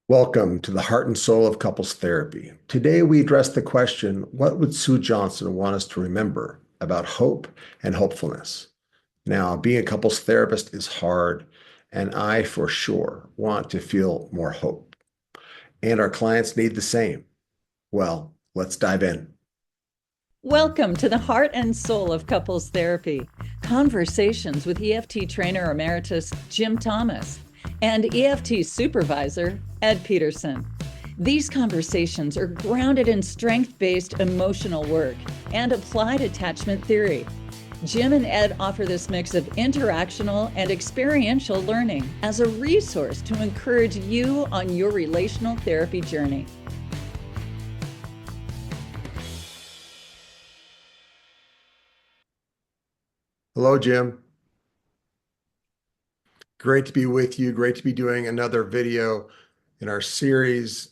Welcome to the heart and soul of couples therapy. Today we address the question, what would Sue Johnson want us to remember about hope and hopefulness? Now, being a couples therapist is hard, and I for sure want to feel more hope. And our clients need the same. Well, let's dive in. Welcome to the heart and soul of couples therapy. Conversations with EFT trainer emeritus Jim Thomas and EFT supervisor Ed Peterson. These conversations are grounded in strength-based emotional work and applied attachment theory. Jim and Ed offer this mix of interactional and experiential learning as a resource to encourage you on your relational therapy journey. Hello, Jim. Great to be with you. Great to be doing another video in our series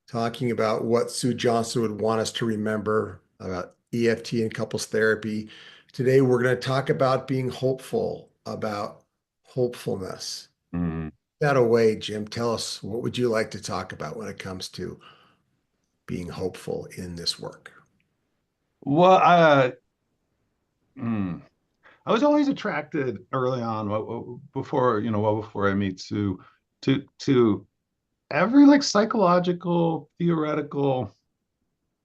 talking about what Sue Johnson would want us to remember about EFT and couples therapy. Today, we're going to talk about being hopeful, about hopefulness. Mm. That away, Jim. Tell us, what would you like to talk about when it comes to being hopeful in this work? Well, mm, I was always attracted early on, before I meet Sue, to every like psychological, theoretical,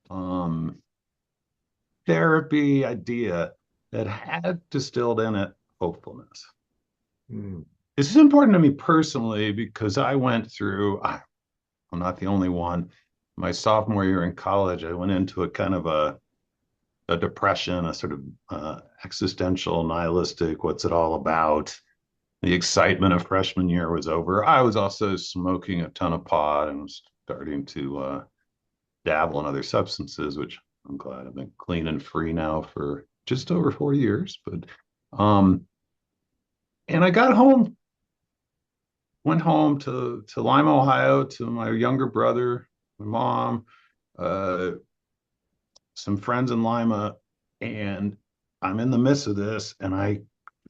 um, therapy idea that had distilled in it hopefulness. Mm, This is important to me personally because I'm not the only one. My sophomore year in college, I went into a kind of a depression, a sort of existential, nihilistic, what's it all about? The excitement of freshman year was over. I was also smoking a ton of pot and was starting to dabble in other substances, which I'm glad I've been clean and free now for just over 4 years. But and I went home to Lima, Ohio, to my younger brother, my mom, uh, some friends in Lima, and I'm in the midst of this, and I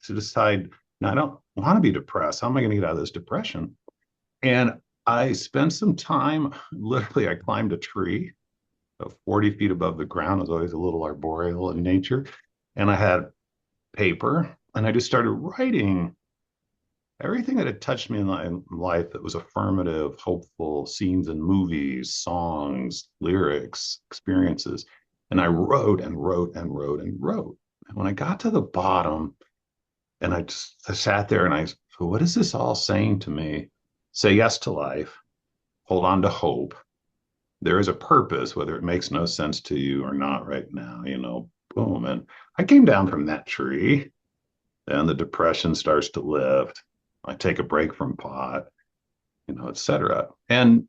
decide, no, I don't want to be depressed. How am I going to get out of this depression? And I spent some time, literally, I climbed a tree 40 feet above the ground. I was always a little arboreal in nature. And I had paper, and I just started writing everything that had touched me in my life that was affirmative, hopeful, scenes in movies, songs, lyrics, experiences. And I wrote and wrote and wrote and wrote. And when I got to the bottom, and I sat there and so what is this all saying to me? Say yes to life, hold on to hope. There is a purpose, whether it makes no sense to you or not right now, boom. And I came down from that tree, and the depression starts to lift. I take a break from pot, et cetera. And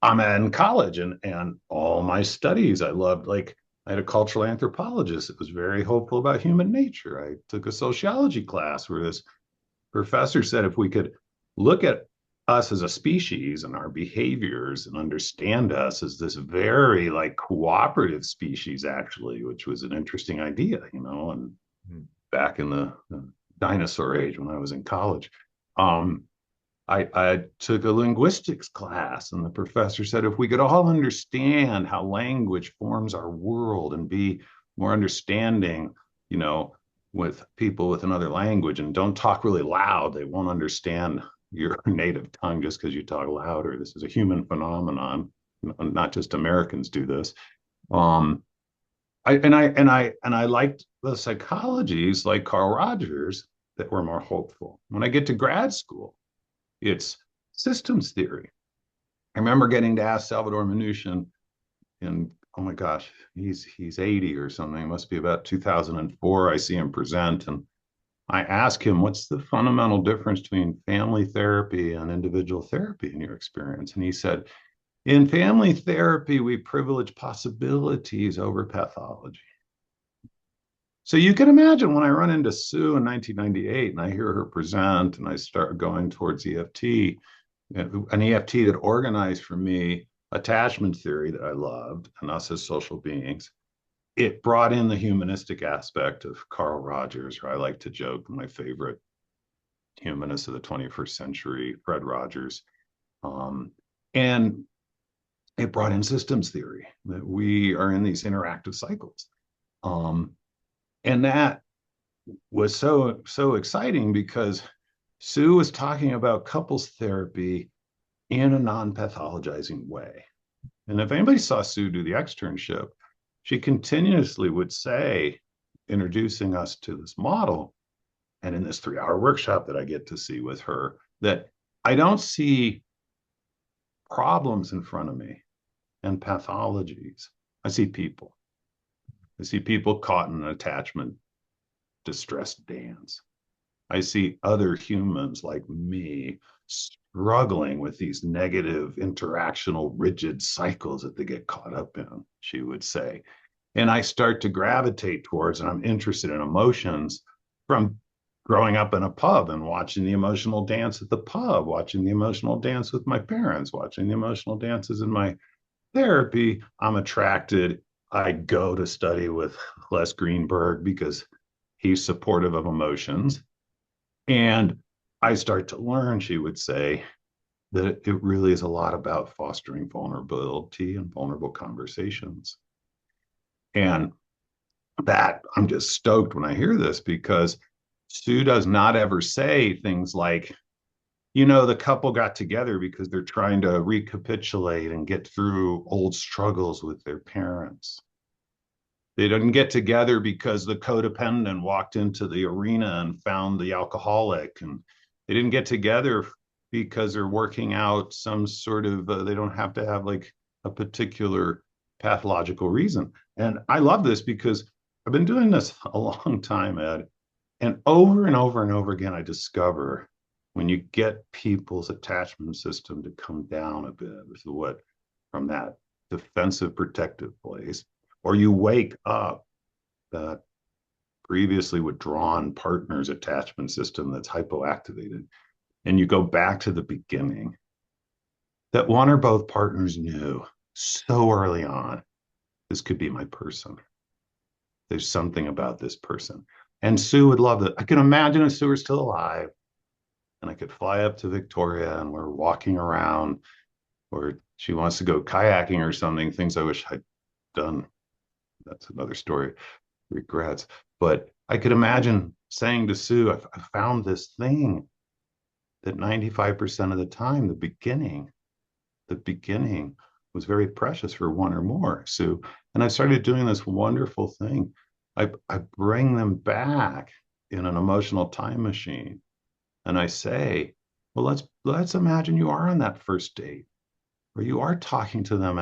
I'm in college, and all my studies I loved. Like, I had a cultural anthropologist that was very hopeful about human nature. I took a sociology class where this professor said if we could look at us as a species and our behaviors and understand us as this very like cooperative species, actually, which was an interesting idea, and back in the dinosaur age when I was in college. I took a linguistics class, and the professor said if we could all understand how language forms our world and be more understanding, with people with another language, and don't talk really loud, they won't understand your native tongue just because you talk louder. This is a human phenomenon. Not just Americans do this. I liked the psychologies like Carl Rogers that were more hopeful. When I get to grad school, it's systems theory. I remember getting to ask Salvador Minuchin, and oh my gosh, he's 80 or something. It must be about 2004. I see him present, and I ask him, what's the fundamental difference between family therapy and individual therapy in your experience? And he said, in family therapy, we privilege possibilities over pathology. So you can imagine when I run into Sue in 1998 and I hear her present and I start going towards EFT, an EFT that organized for me attachment theory that I loved and us as social beings. It brought in the humanistic aspect of Carl Rogers, or I like to joke, my favorite humanist of the 21st century, Fred Rogers. And it brought in systems theory, that we are in these interactive cycles. And that was so exciting because Sue was talking about couples therapy in a non-pathologizing way. And if anybody saw Sue do the externship, she continuously would say, introducing us to this model, and in this 3-hour workshop that I get to see with her, that I don't see problems in front of me and pathologies. I see people. I see people caught in an attachment distress dance. I see other humans like me struggling with these negative interactional rigid cycles that they get caught up in, she would say. And I start to gravitate towards, and I'm interested in emotions from growing up in a pub and watching the emotional dance at the pub, watching the emotional dance with my parents, watching the emotional dances in my therapy. I'm attracted. I go to study with Les Greenberg because he's supportive of emotions. And I start to learn, she would say, that it really is a lot about fostering vulnerability and vulnerable conversations. And that I'm just stoked when I hear this, because Sue does not ever say things like, the couple got together because they're trying to recapitulate and get through old struggles with their parents. They didn't get together because the codependent walked into the arena and found the alcoholic. And they didn't get together because they're working out some sort of, they don't have to have like a particular pathological reason. And I love this because I've been doing this a long time, Ed. And over and over again, I discover when you get people's attachment system to come down a bit from that defensive protective place, or you wake up that previously withdrawn partner's attachment system that's hypoactivated, and you go back to the beginning, that one or both partners knew so early on, this could be my person. There's something about this person. And Sue would love that. I can imagine if Sue were still alive and I could fly up to Victoria and we're walking around, or she wants to go kayaking or something, things I wish I'd done. That's another story, regrets. But I could imagine saying to Sue, I found this thing that 95% of the time, the beginning was very precious for one or more, Sue. And I started doing this wonderful thing. I bring them back in an emotional time machine. And I say, well, let's imagine you are on that first date, or you are talking to them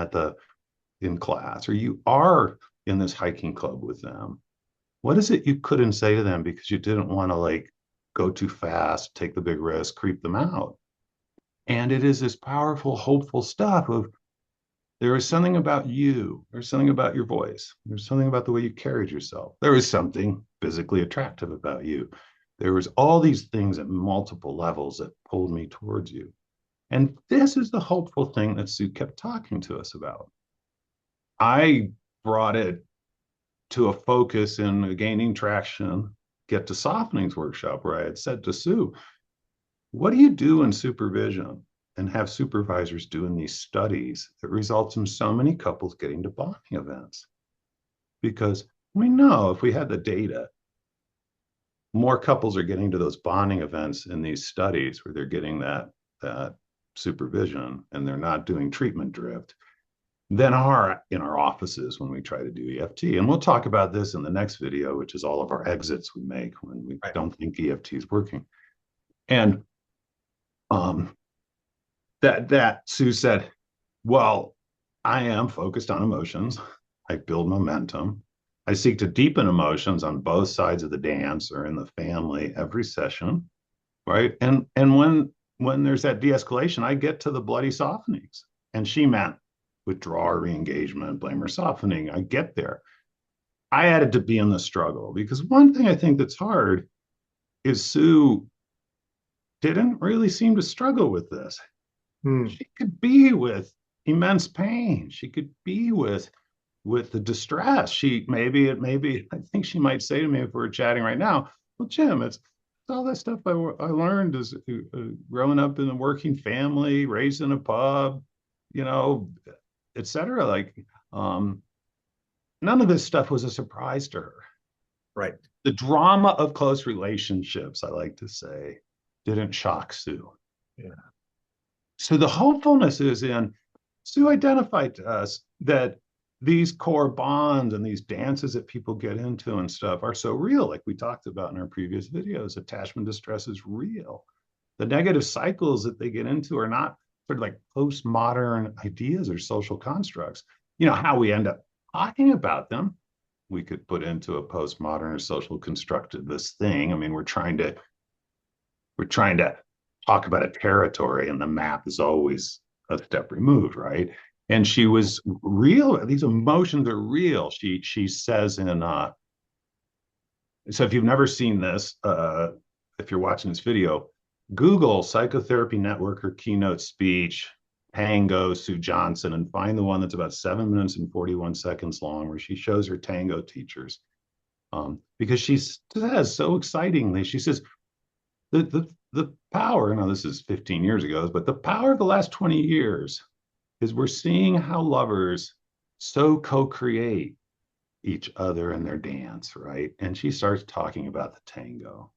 in class, or you are in this hiking club with them. What is it you couldn't say to them because you didn't want to go too fast, take the big risk, creep them out? And it is this powerful, hopeful stuff of, there is something about you. There's something about your voice. There's something about the way you carried yourself. There is something physically attractive about you. There was all these things at multiple levels that pulled me towards you. And this is the hopeful thing that Sue kept talking to us about. I brought it to a focus in a gaining traction, get to softenings workshop, where I had said to Sue, what do you do in supervision and have supervisors doing these studies that results in so many couples getting to bonding events? Because we know if we had the data, more couples are getting to those bonding events in these studies where they're getting that supervision and they're not doing treatment drift than are in our offices when we try to do EFT. And we'll talk about this in the next video, which is all of our exits we make when we don't think EFT is working. And that Sue said, well, I am focused on emotions. I build momentum. I seek to deepen emotions on both sides of the dance or in the family every session, right? And when there's that de-escalation, I get to the bloody softenings. And she meant withdraw or re-engagement, blame or softening. I get there. I had to be in the struggle, because one thing I think that's hard is Sue didn't really seem to struggle with this. She could be with immense pain. She could be with the distress. I think she might say to me, if we're chatting right now, well, Jim, all that stuff I learned as growing up in a working family, raised in a pub, you know, etc. Like, um, none of this stuff was a surprise to her. Right. The drama of close relationships, I like to say, didn't shock Sue. Yeah. So the hopefulness is in Sue identified to us that these core bonds and these dances that people get into and stuff are so real, like we talked about in our previous videos. Attachment distress is real. The negative cycles that they get into are not sort of like postmodern ideas or social constructs. You know, how we end up talking about them, we could put into a postmodern or social constructivist thing. I mean, we're trying to talk about a territory, and the map is always a step removed, right? And she was real. These emotions are real. She says in so if you've never seen this, if you're watching this video, Google Psychotherapy Network or keynote speech, Tango, Sue Johnson, and find the one that's about 7 minutes and 41 seconds long, where she shows her tango teachers. Because she says so excitingly, she says, the power, now this is 15 years ago, but the power of the last 20 years is we're seeing how lovers so co-create each other in their dance, right? And she starts talking about the tango,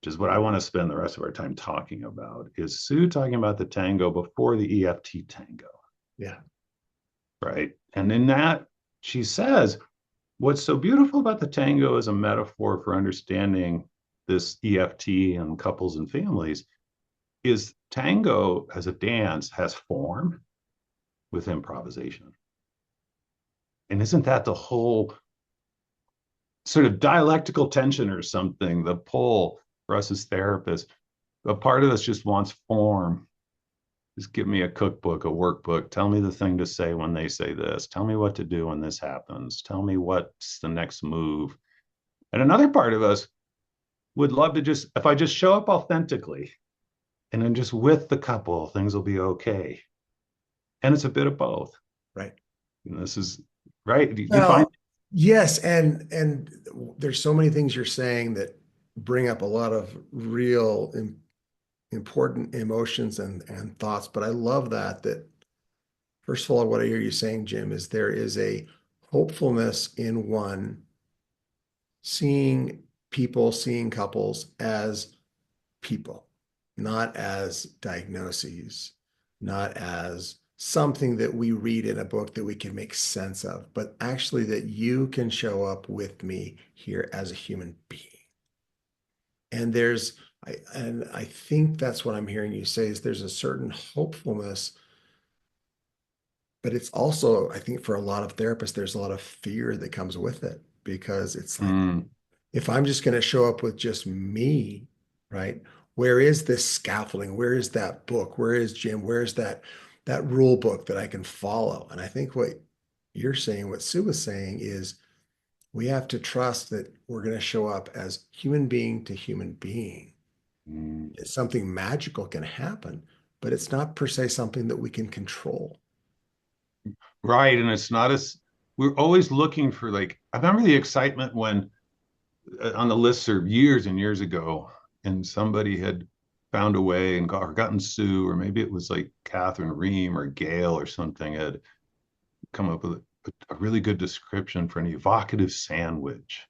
which is what I want to spend the rest of our time talking about, is Sue talking about the tango before the EFT tango. Yeah. Right. And in that, she says, what's so beautiful about the tango as a metaphor for understanding this EFT and couples and families is tango as a dance has form with improvisation. And isn't that the whole sort of dialectical tension or something, the pull for us as therapists? A part of us just wants form. Just give me a cookbook, a workbook. Tell me the thing to say when they say this. Tell me what to do when this happens. Tell me what's the next move. And another part of us would love to just, if I just show up authentically and then just with the couple, things will be okay. And it's a bit of both. Right. And this is right. You find, Well, yes, and there's so many things you're saying that bring up a lot of real important emotions and thoughts. But I love that first of all, what I hear you saying, Jim, is there is a hopefulness in one seeing people, seeing couples as people, not as diagnoses, not as something that we read in a book that we can make sense of, but actually that you can show up with me here as a human being. And I think that's what I'm hearing you say is there's a certain hopefulness, but it's also, I think for a lot of therapists, there's a lot of fear that comes with it because it's like, if I'm just going to show up with just me, right? Where is this scaffolding? Where is that book? Where is Jim? Where is that rule book that I can follow? And I think what you're saying, what Sue was saying is we have to trust that we're going to show up as human being to human being. Something magical can happen, but it's not per se something that we can control. right. And it's not as, we're always looking for, like, I remember the excitement when on the listserv years and years ago, and somebody had found a way and gotten Sue, or maybe it was like Catherine Ream or Gail or something, had come up with a really good description for an evocative sandwich,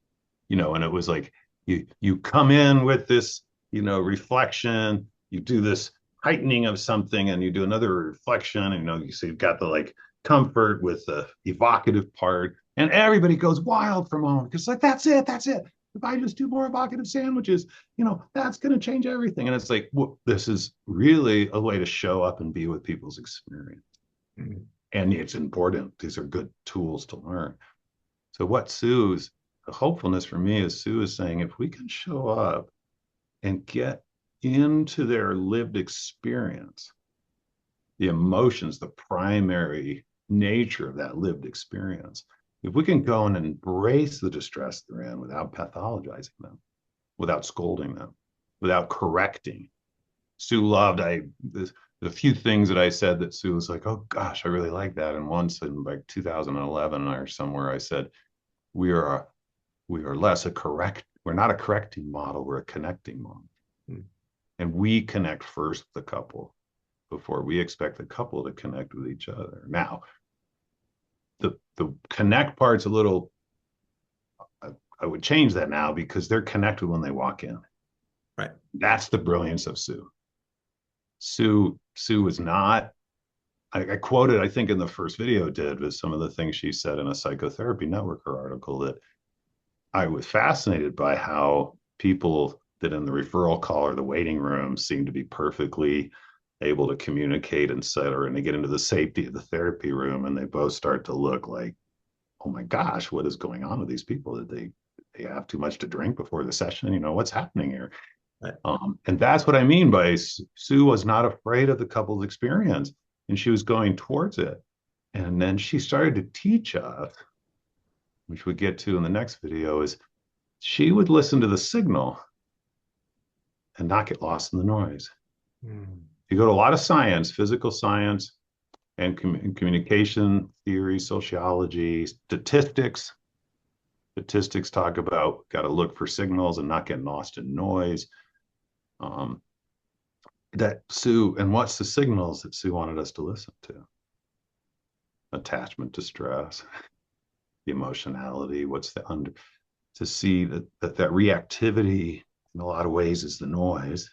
and it was like you come in with this, reflection, you do this heightening of something, and you do another reflection, and so you've got the like comfort with the evocative part, and everybody goes wild for a moment because like that's it. If I just do more evocative sandwiches, that's going to change everything. And it's like, well, this is really a way to show up and be with people's experience. Mm-hmm. And it's important. These are good tools to learn. So what the hopefulness for me is Sue is saying, if we can show up and get into their lived experience, the emotions, the primary nature of that lived experience, if we can go and embrace the distress they're in without pathologizing them, without scolding them, without correcting. Sue loved the few things that I said that Sue was like, oh gosh, I really like that. And once in like 2011 or somewhere, I said, we are less a We're not a correcting model, we're a connecting model. Hmm. And we connect first the couple before we expect the couple to connect with each other. Now, the connect part's a little, I would change that now because they're connected when they walk in. Right. That's the brilliance of Sue. Sue was not, I quoted, I think in the first video did, with some of the things she said in a Psychotherapy Networker article, that I was fascinated by how people that in the referral call or the waiting room seem to be perfectly able to communicate and settle, and they get into the safety of the therapy room and they both start to look like, oh my gosh, what is going on with these people? That they have too much to drink before the session? You know, what's happening here? Right. And that's what I mean by Sue was not afraid of the couple's experience, and she was going towards it. And then she started to teach us, which we get to in the next video, is she would listen to the signal and not get lost in the noise. Mm. You go to a lot of science, physical science, and communication theory, sociology, statistics. Statistics talk about got to look for signals and not get lost in noise. That Sue, and what's the signals that Sue wanted us to listen to? Attachment to stress, the emotionality, what's the under, to see that reactivity in a lot of ways is the noise.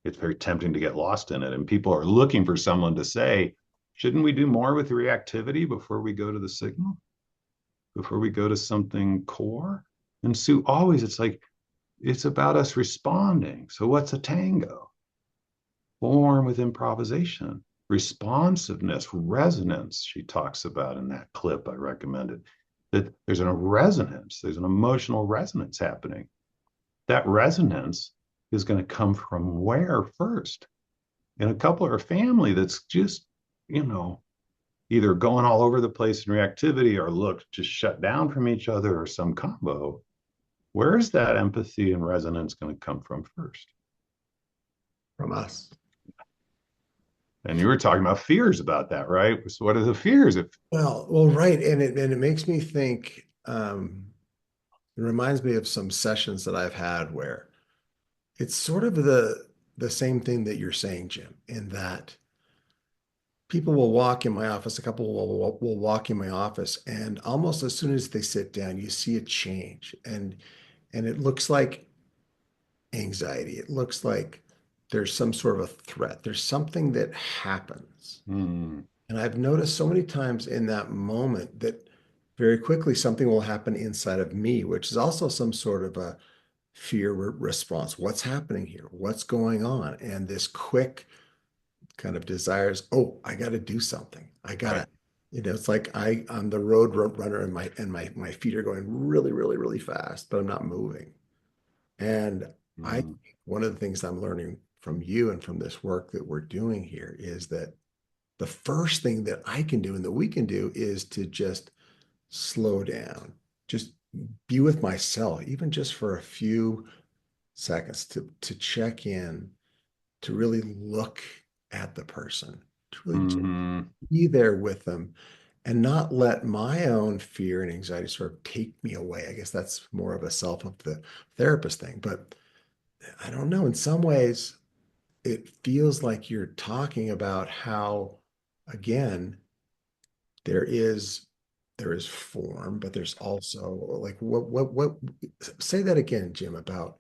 It's very tempting to get lost in it. And people are looking for someone to say, shouldn't we do more with reactivity before we go to the signal? Before we go to something core? And Sue always, it's like, it's about us responding. So what's a tango? Form with improvisation, responsiveness, resonance, she talks about in that clip I recommended, that there's a resonance, there's an emotional resonance happening. That resonance is going to come from where first? In a couple or a family that's just, you know, either going all over the place in reactivity or look just shut down from each other or some combo, where is that empathy and resonance going to come from first? From us. And you were talking about fears about that, right? So what are the fears? Well, right. And it makes me think, it reminds me of some sessions that I've had where it's sort of the same thing that you're saying, Jim, in that people will walk in my office, a couple will walk in my office, and almost as soon as they sit down, you see a change. And it looks like anxiety. It looks like there's some sort of a threat. There's something that happens. Hmm. And I've noticed so many times in that moment that very quickly something will happen inside of me, which is also some sort of a fear response. What's happening here? What's going on? And this quick kind of desires, oh, I got to do something. I got to, Right. it's like I'm the road runner and my feet are going really, really, really fast, but I'm not moving. And I Hmm. think one of the things I'm learning from you and from this work that we're doing here is that the first thing that I can do and that we can do is to just slow down, just be with myself, even just for a few seconds to check in, to really look at the person, to really just Hmm. be there with them and not let my own fear and anxiety sort of take me away. I guess that's more of a self of the therapist thing, but I don't know. In some ways, it feels like you're talking about how, again, there is form, but there's also like what say that again, Jim, about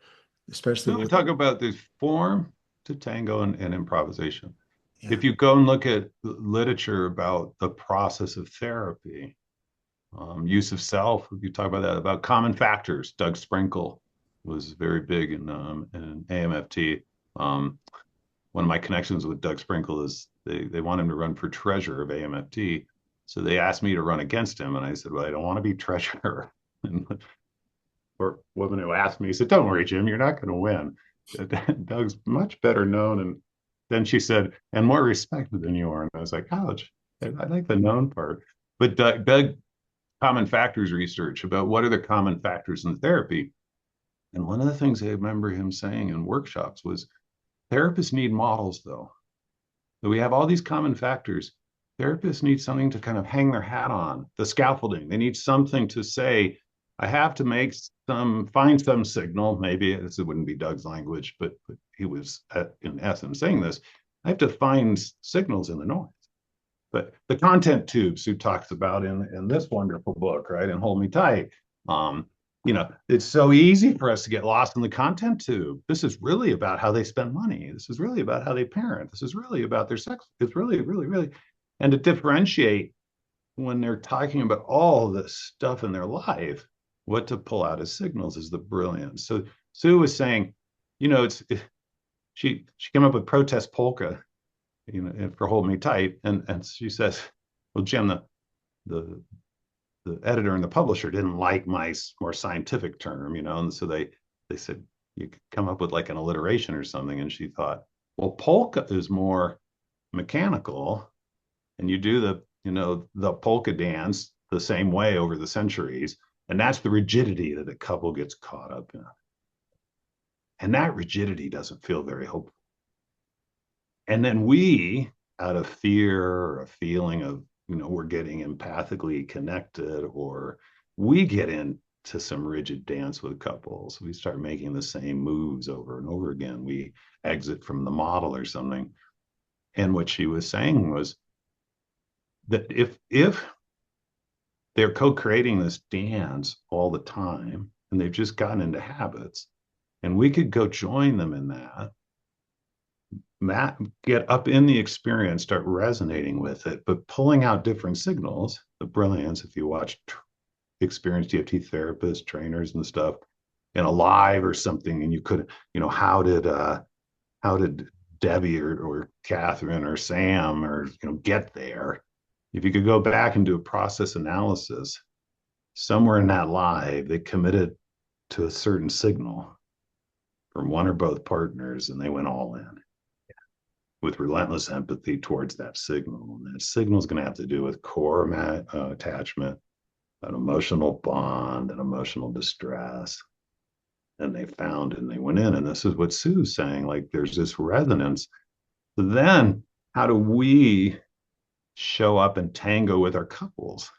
especially So I with talk about this form to tango and improvisation. yeah. If you go and look at literature about the process of therapy, use of self, if you talk about that, about common factors, Doug Sprinkle was very big in AMFT. One of my connections with Doug Sprinkle is they want him to run for treasurer of AMFT. So they asked me to run against him. And I said, well, I don't want to be treasurer. And or woman who asked me, said, don't worry, Jim, you're not going to win. Doug's much better known. And then she said, and more respected than you are. And I was like, ouch, I like the known part. But Doug common factors research about what are the common factors in therapy. And one of the things I remember him saying in workshops was therapists need models, though. So we have all these common factors. Therapists need something to kind of hang their hat on, the scaffolding. They need something to say, I have to find some signal. Maybe it wouldn't be Doug's language, but he was in essence saying this. I have to find signals in the noise. But the content tubes Sue talks about in this wonderful book, right? And Hold Me Tight. It's so easy for us to get lost in the content tube. This is really about how they spend money. This is really about how they parent. This is really about their sex. It's really, really, really, and to differentiate when they're talking about all this stuff in their life, what to pull out as signals is the brilliance. So Sue was saying, she came up with protest polka, for Hold Me Tight, and she says, well, Jim, the editor and the publisher didn't like my more scientific term, and so they said you could come up with like an alliteration or something, and she thought, well, polka is more mechanical, and you do the polka dance the same way over the centuries, and that's the rigidity that a couple gets caught up in, and that rigidity doesn't feel very hopeful. And then we, out of fear or a feeling of, we're getting empathically connected, or we get into some rigid dance with couples. We start making the same moves over and over again. We exit from the model or something. And what she was saying was that if they're co-creating this dance all the time and they've just gotten into habits, and we could go join them in that, get up in the experience, start resonating with it, but pulling out different signals. The brilliance, if you watch experienced EFT therapists, trainers, and stuff in a live or something, and you could, how did Debbie or Catherine or Sam or get there? If you could go back and do a process analysis, somewhere in that live, they committed to a certain signal from one or both partners, and they went all in with relentless empathy towards that signal. And that signal is going to have to do with core attachment, an emotional bond, an emotional distress. And they found and they went in. And this is what Sue's saying, like there's this resonance. So then how do we show up and tango with our couples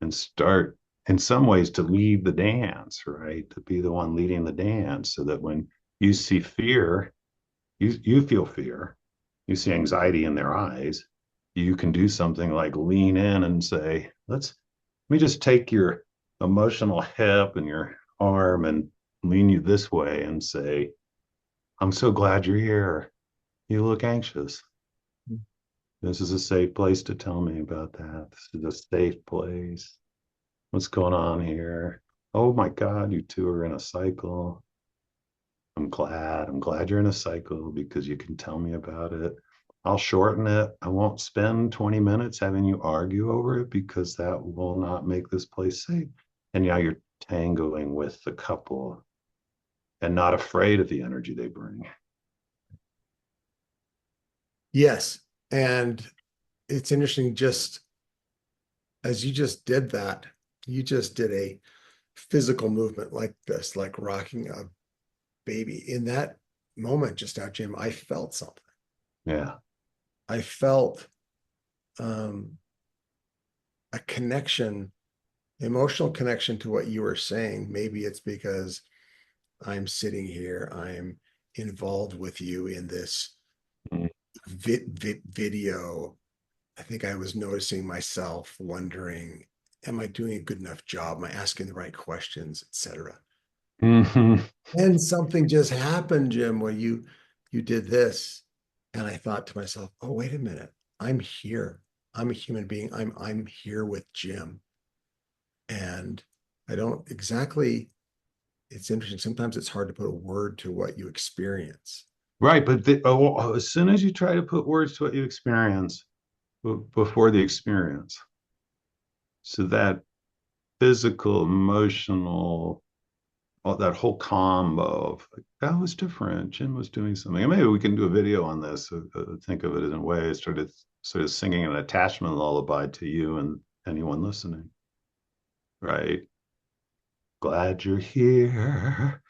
and start in some ways to lead the dance, right? To be the one leading the dance, so that when you see fear, you feel fear, you see anxiety in their eyes, you can do something like lean in and say, let me just take your emotional hip and your arm and lean you this way and say, I'm so glad you're here. You look anxious. This is a safe place to tell me about that. This is a safe place. What's going on here? Oh my God, you two are in a cycle. I'm glad you're in a cycle because you can tell me about it. I'll shorten it. I won't spend 20 minutes having you argue over it because that will not make this place safe. And now you're tangoing with the couple and not afraid of the energy they bring. Yes. And it's interesting, just as you just did that, you just did a physical movement like this, like rocking a baby. In that moment just now, Jim, I felt something. Yeah. I felt a connection, emotional connection to what you were saying. Maybe it's because I'm sitting here, I'm involved with you in this video. I think I was noticing myself wondering, am I doing a good enough job? Am I asking the right questions, etc.? Mm-hmm. And something just happened, Jim, where you did this. And I thought to myself, oh, wait a minute. I'm here. I'm a human being. I'm here with Jim. And I don't exactly, it's interesting. Sometimes it's hard to put a word to what you experience. Right. But as soon as you try to put words to what you experience before the experience, so that physical, emotional, all that whole combo of like, that was different. Jim was doing something. And maybe we can do a video on this. Think of it in a way, sort of singing an attachment lullaby to you and anyone listening. Right. Glad you're here.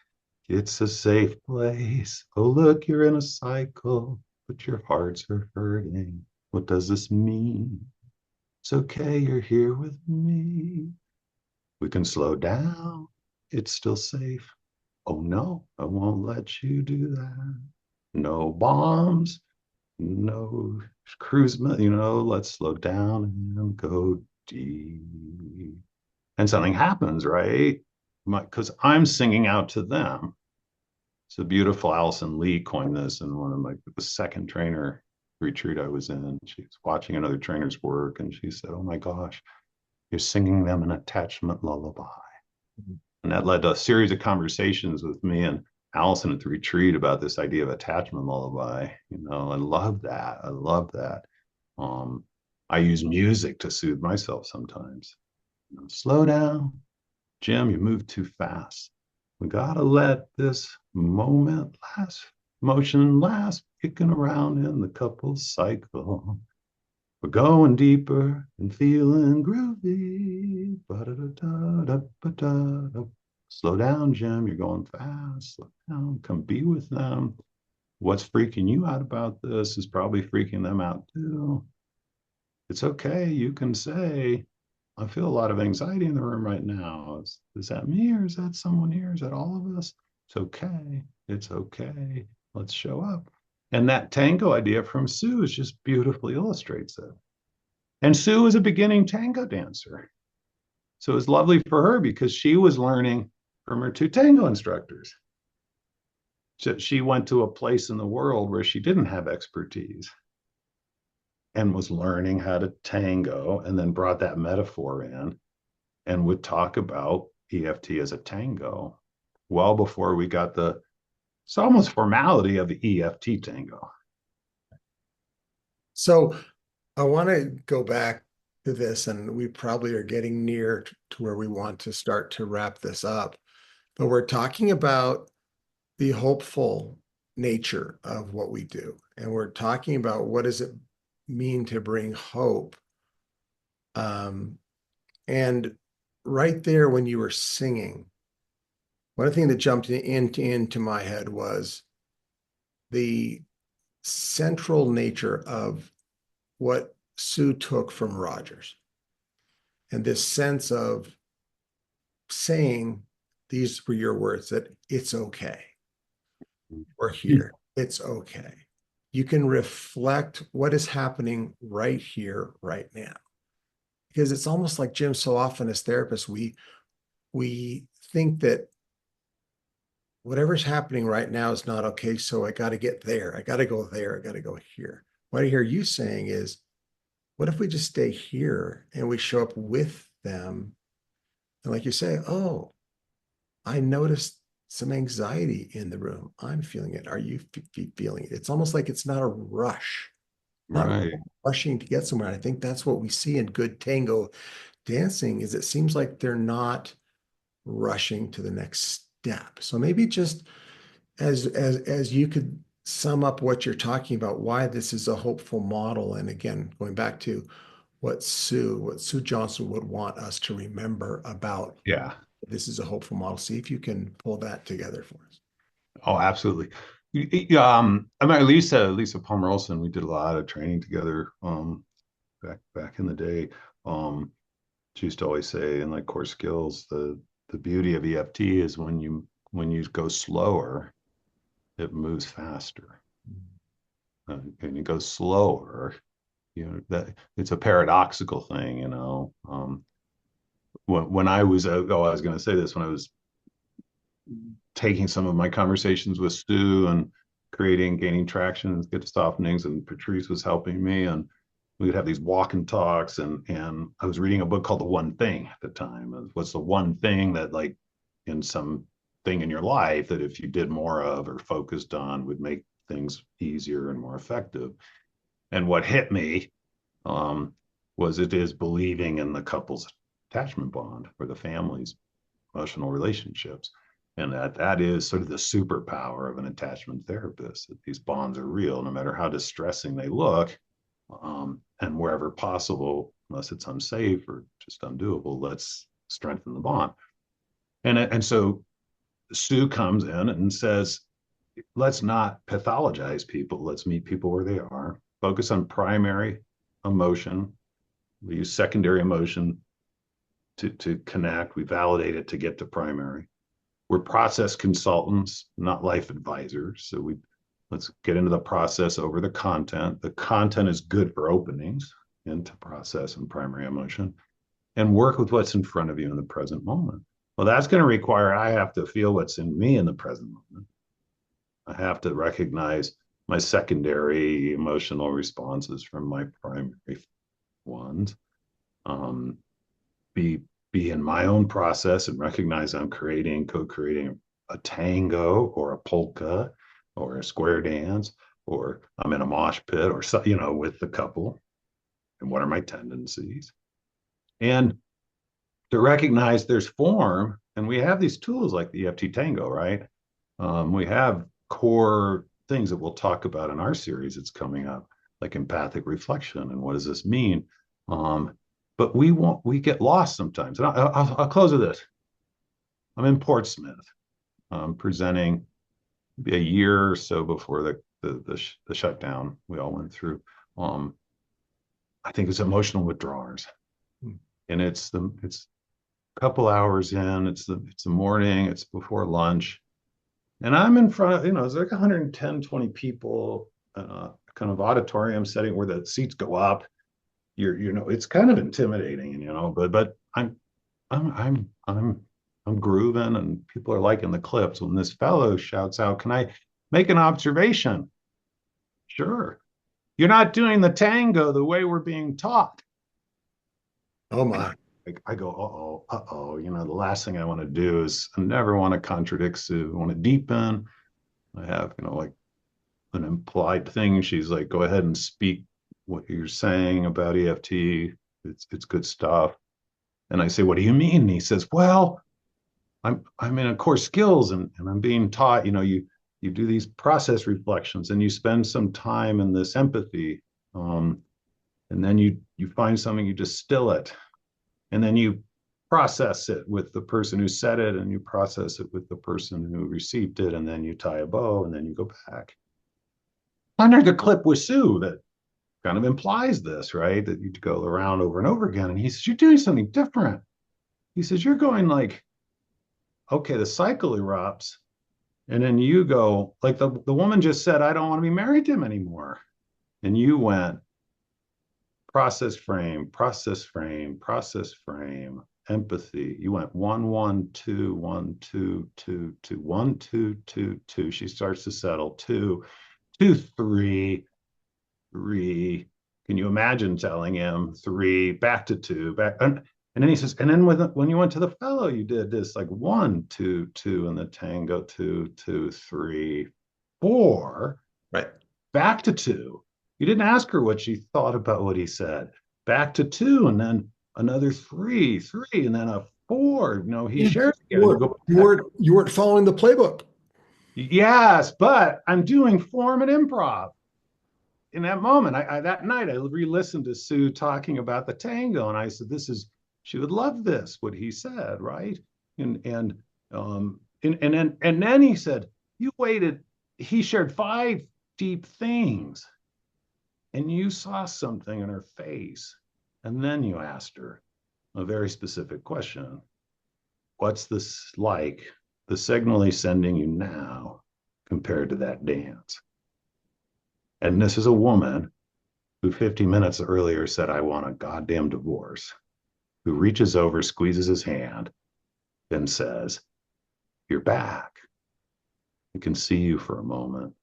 It's a safe place. Oh, look, you're in a cycle, but your hearts are hurting. What does this mean? It's okay. You're here with me. We can slow down. It's still safe. Oh no, I won't let you do that. No bombs, no cruise, let's slow down and go deep. And something happens, right? Because I'm singing out to them. It's a beautiful Allison Lee coined this in one of the second trainer retreat I was in. She was watching another trainer's work and she said, "Oh my gosh, you're singing them an attachment lullaby." Mhm. And that led to a series of conversations with me and Allison at the retreat about this idea of attachment lullaby. I love that. I love that. Um, I use music to soothe myself sometimes. Slow down, Jim, you move too fast. We gotta let this moment last, motion last, kicking around in the couple cycle. We're going deeper and feeling groovy. Ba-da-da-da-da-ba-da-da. Slow down, Jim. You're going fast. Slow down. Come be with them. What's freaking you out about this is probably freaking them out too. It's okay. You can say, I feel a lot of anxiety in the room right now. Is that me or is that someone here? Is that all of us? It's okay. It's okay. Let's show up. And that tango idea from Sue is just beautifully illustrates it. And Sue is a beginning tango dancer. So it was lovely for her because she was learning from her two tango instructors. So she went to a place in the world where she didn't have expertise and was learning how to tango and then brought that metaphor in and would talk about EFT as a tango well before we got it's almost formality of the EFT tango. So I want to go back to this, and we probably are getting near to where we want to start to wrap this up. But we're talking about the hopeful nature of what we do. And we're talking about what does it mean to bring hope. And right there, when you were singing, one thing that jumped into my head was the central nature of what Sue took from Rogers. And this sense of saying, these were your words, that it's okay. We're here. It's okay. You can reflect what is happening right here, right now. Because it's almost like, Jim, so often as therapists, we think that whatever's happening right now is not okay. So I got to get there. I got to go there. I got to go here. What I hear you saying is, what if we just stay here and we show up with them? And like you say, oh, I noticed some anxiety in the room. I'm feeling it. Are you feeling it? It's almost like it's not a rush, not Right. rushing to get somewhere. I think that's what we see in good tango dancing is it seems like they're not rushing to the next step. So maybe just as you could sum up what you're talking about, why this is a hopeful model. And again, going back to what Sue Johnson would want us to remember about Yeah. this is a hopeful model. See if you can pull that together for us. Oh, absolutely. I mean, Lisa Palmer Olson, we did a lot of training together back in the day. Um, she used to always say in like core skills, the beauty of EFT is when you go slower, it moves faster. And it goes slower, that it's a paradoxical thing, when I was I was going to say this when I was taking some of my conversations with Stu and gaining traction and get to softenings, and Patrice was helping me, and we would have these walk and talks, and I was reading a book called The One Thing at the time. What's the one thing that like in some thing in your life that if you did more of or focused on would make things easier and more effective? And what hit me um, was it is believing in the couple's attachment bond or the family's emotional relationships. And that is sort of the superpower of an attachment therapist, that these bonds are real, no matter how distressing they look. And wherever possible, unless it's unsafe or just undoable, let's strengthen the bond. And so Sue comes in and says, let's not pathologize people. Let's meet people where they are. Focus on primary emotion. We use secondary emotion to connect. We validate it to get to primary. We're process consultants, not life advisors. So let's get into the process over the content. The content is good for openings into process and primary emotion, and work with what's in front of you in the present moment. Well, that's going to require I have to feel what's in me in the present moment. I have to recognize my secondary emotional responses from my primary ones. Be in my own process and recognize I'm co-creating a tango or a polka or a square dance, or I'm in a mosh pit or so, with the couple. And what are my tendencies? And to recognize there's form, and we have these tools like the EFT Tango, right? We have core things that we'll talk about in our series that's coming up, like empathic reflection and what does this mean? But we get lost sometimes. And I'll close with this. I'm in Portsmouth, presenting a year or so before the shutdown we all went through. I think it's emotional withdrawers, and it's a couple hours in. It's the morning. It's before lunch, and I'm in front of it's like 110, 20 people, kind of auditorium setting where the seats go up. It's kind of intimidating, but I'm grooving, and people are liking the clips. When this fellow shouts out, "Can I make an observation?" Sure. You're not doing the tango the way we're being taught. Oh my. I go, uh-oh. The last thing I want to do is I never want to contradict Sue. I want to deepen. I have, like an implied thing. She's like, go ahead and speak what you're saying about EFT. It's good stuff. And I say, what do you mean? And he says, well, I'm in a core skills and I'm being taught, you do these process reflections and you spend some time in this empathy. And then you find something, you distill it, and then you process it with the person who said it, and you process it with the person who received it, and then you tie a bow, and then you go back. I heard a clip with Sue that kind of implies this, right? That you go around over and over again. And he says, you're doing something different. He says, you're going like, okay, the cycle erupts. And then you go, like the woman just said, I don't want to be married to him anymore. And you went process frame, empathy. You went 1, 1, 2, 1, 2, 2, 2, 1, 2, 2, 2. She starts to settle 2, 2, 3, 3. Can you imagine telling him 3, back to 2, back? And then he says, and then when you went to the fellow, you did this like 1, 2, 2 in the tango, 2, 2, 3, 4. Right. Back to 2. You didn't ask her what she thought about what he said. Back to 2, and then another 3, and then a 4. He shares again. You weren't following the playbook. Yes, but I'm doing form and improv. In that moment, that night, I re-listened to Sue talking about the tango, and I said, she would love this, what he said, right? And then he said, you waited. He shared 5 deep things, and you saw something in her face, and then you asked her a very specific question. What's this like? The signal he's sending you now compared to that dance. And this is a woman who 50 minutes earlier said, I want a goddamn divorce, who reaches over, squeezes his hand, and says, you're back. I can see you for a moment.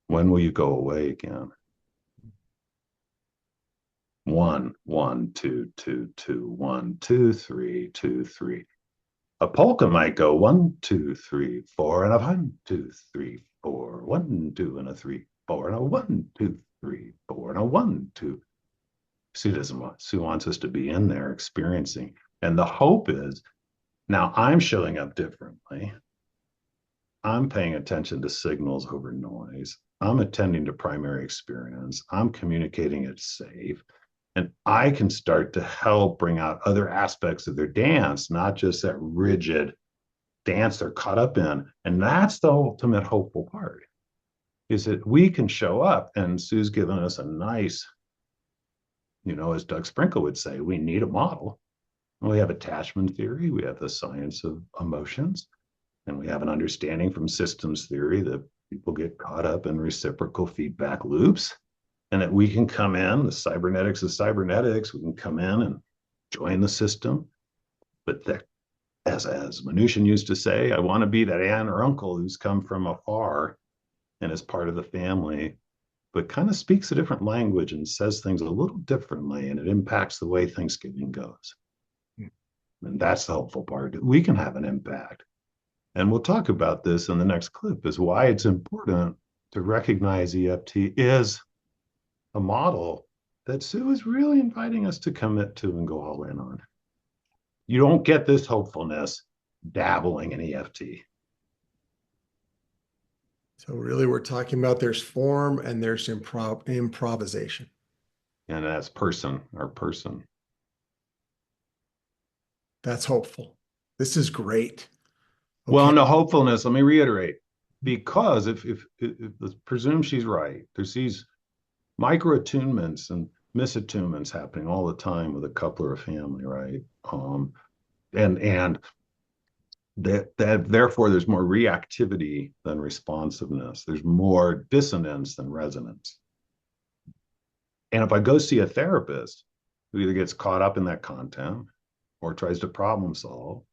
When will you go away again? 1, 1, 2, 2, 2, 1, 2, 3, 2, 3. A polka might go 1, 2, 3, 4, and a 1, 2, 3, 4, 1, 2, and a 3, 4, and a 1, 2, 3, 4, and a 1, 2. Sue wants us to be in there experiencing. And the hope is, now I'm showing up differently. I'm paying attention to signals over noise. I'm attending to primary experience. I'm communicating it's safe. And I can start to help bring out other aspects of their dance, not just that rigid dance they're caught up in. And that's the ultimate hopeful part, is that we can show up. And Sue's given us a nice, as Doug Sprinkle would say, we need a model. We have attachment theory, we have the science of emotions, and we have an understanding from systems theory that people get caught up in reciprocal feedback loops, and that we can come in, the cybernetics of cybernetics, we can come in and join the system. But that, as Mnuchin used to say, I want to be that aunt or uncle who's come from afar and is part of the family, but kind of speaks a different language and says things a little differently, and it impacts the way Thanksgiving goes. And that's the hopeful part. We can have an impact. And we'll talk about this in the next clip, is why it's important to recognize EFT is a model that Sue is really inviting us to commit to and go all in on. You don't get this hopefulness dabbling in EFT. So really we're talking about there's form and there's improvisation. And that's our person. That's hopeful. This is great. Okay. Well, no, hopefulness, let me reiterate, because if let's presume she's right, there's these micro attunements and misattunements happening all the time with a couple or a family, right? And that therefore there's more reactivity than responsiveness. There's more dissonance than resonance. And if I go see a therapist who either gets caught up in that content or tries to problem solve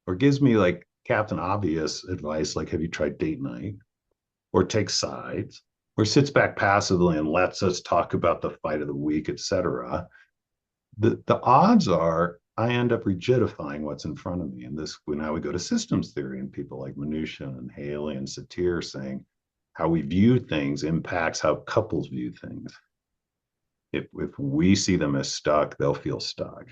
or gives me like Captain Obvious advice, like, have you tried date night? Or takes sides, or sits back passively and lets us talk about the fight of the week, etc. The odds are I end up rigidifying what's in front of me. And this, now we go to systems theory and people like Mnuchin and Haley and Satir saying how we view things impacts how couples view things. If we see them as stuck, they'll feel stuck.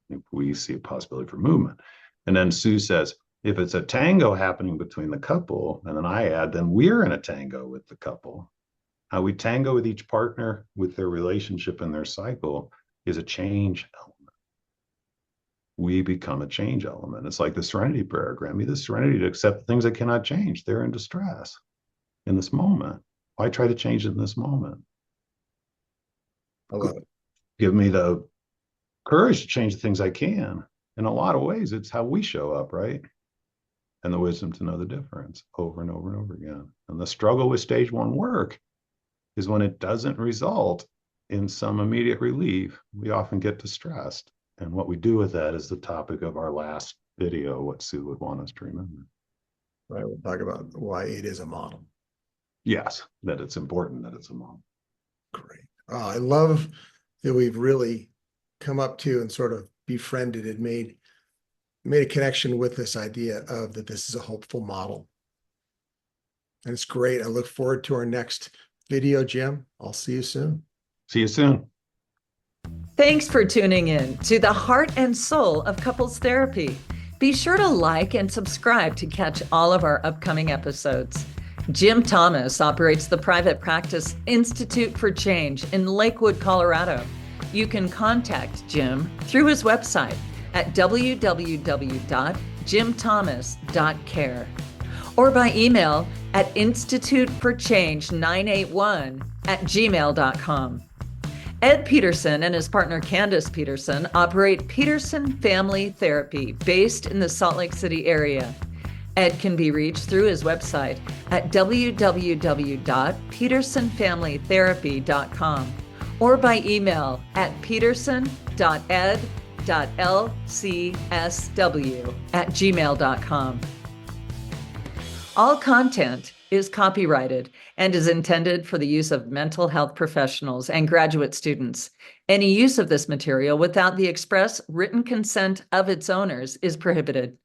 If we see a possibility for movement. And then Sue says, if it's a tango happening between the couple, and then I add, then we're in a tango with the couple. How we tango with each partner, with their relationship and their cycle, is a change element. We become a change element. It's like the serenity prayer. Grant me the serenity to accept the things I cannot change. They're in distress in this moment. Why try to change it in this moment? I love it. Give me the courage to change the things I can. In a lot of ways, it's how we show up, right? And the wisdom to know the difference over and over and over again. And the struggle with stage one work is when it doesn't result in some immediate relief, we often get distressed. And what we do with that is the topic of our last video, what Sue would want us to remember. Right, we'll talk about why it is a model. Yes, that it's important that it's a model. Great. I love that we've really come up to and sort of befriended and made a connection with this idea of that this is a hopeful model. And it's great. I look forward to our next video, Jim. I'll see you soon. See you soon. Thanks for tuning in to the Heart and Soul of Couples Therapy. Be sure to like and subscribe to catch all of our upcoming episodes. Jim Thomas operates the private practice Institute for Change in Lakewood, Colorado. You can contact Jim through his website at www.jimthomas.care or by email at instituteforchange981@gmail.com. Ed Peterson and his partner Candace Peterson operate Peterson Family Therapy based in the Salt Lake City area. Ed can be reached through his website at www.petersonfamilytherapy.com or by email at peterson.ed.lcsw@gmail.com. All content is copyrighted and is intended for the use of mental health professionals and graduate students. Any use of this material without the express written consent of its owners is prohibited.